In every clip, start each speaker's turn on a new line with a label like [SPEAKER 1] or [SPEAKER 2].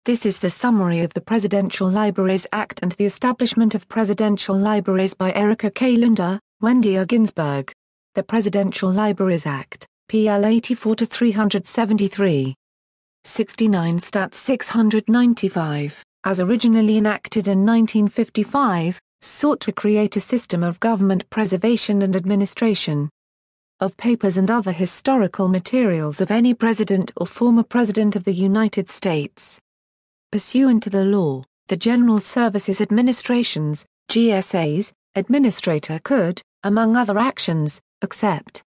[SPEAKER 1] This is the summary of the Presidential Libraries Act and the establishment of presidential libraries by Erika K. Lunder, Wendy Ginsberg. The Presidential Libraries Act, PL 84-373. 69 Stat 695, as originally enacted in 1955, sought to create a system of government preservation and administration of papers and other historical materials of any president or former president of the United States. Pursuant to the law, the General Services Administration's, GSA's, administrator could, among other actions, accept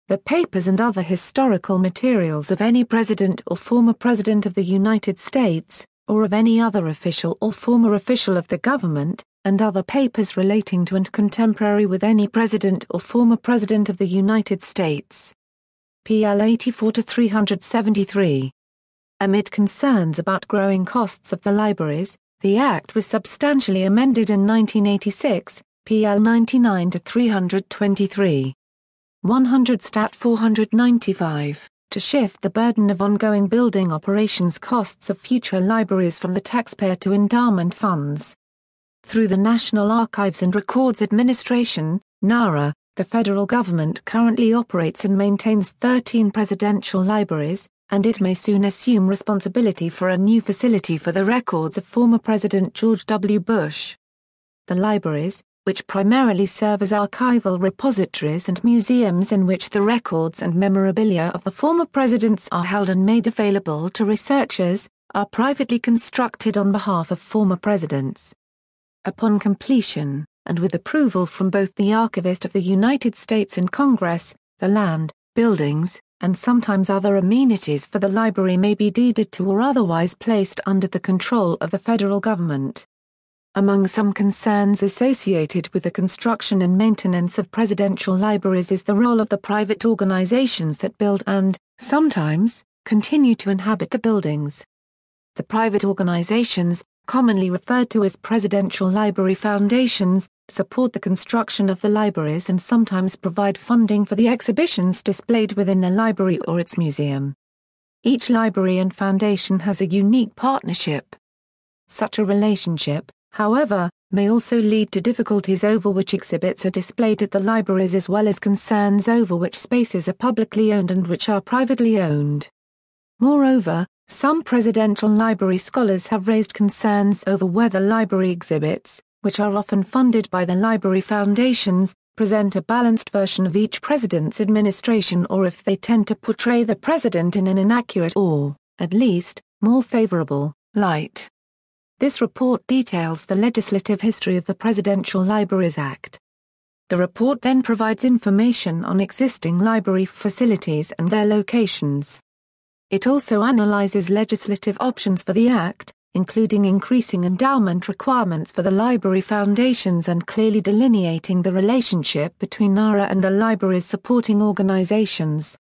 [SPEAKER 1] the papers and other historical materials of any president or former president of the United States, or of any other official or former official of the government, and other papers relating to and contemporary with any president or former president of the United States. PL 84-373. Amid concerns about growing costs of the libraries, the Act was substantially amended in 1986, PL 99-323. 100 Stat 495, to shift the burden of ongoing building operations costs of future libraries from the taxpayer to endowment funds. Through the National Archives and Records Administration, NARA, the federal government currently operates and maintains 13 presidential libraries, and it may soon assume responsibility for a new facility for the records of former President George W. Bush. The libraries, which primarily serve as archival repositories and museums in which the records and memorabilia of the former presidents are held and made available to researchers, are privately constructed on behalf of former presidents. Upon completion, and with approval from both the Archivist of the United States and Congress, the land, buildings, and sometimes other amenities for the library may be deeded to or otherwise placed under the control of the federal government. Among some concerns associated with the construction and maintenance of presidential libraries is the role of the private organizations that build and, sometimes, continue to inhabit the buildings. The private organizations, commonly referred to as presidential library foundations, support the construction of the libraries and sometimes provide funding for the exhibitions displayed within the library or its museum. Each library and foundation has a unique partnership. Such a relationship, however, may also lead to difficulties over which exhibits are displayed at the libraries as well as concerns over which spaces are publicly owned and which are privately owned. Moreover, some presidential library scholars have raised concerns over whether library exhibits, which are often funded by the library foundations, present a balanced version of each president's administration or if they tend to portray the president in an inaccurate or, at least, more favorable light. This report details the legislative history of the Presidential Libraries Act. The report then provides information on existing library facilities and their locations. It also analyzes legislative options for the Act, including increasing endowment requirements for the library foundations and clearly delineating the relationship between NARA and the libraries' supporting organizations.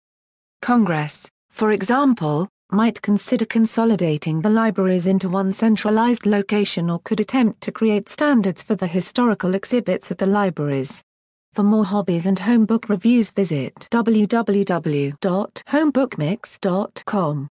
[SPEAKER 1] Congress, for example, might consider consolidating the libraries into one centralized location or could attempt to create standards for the historical exhibits at the libraries. For more hobbies and home book reviews visit www.homebookmix.com.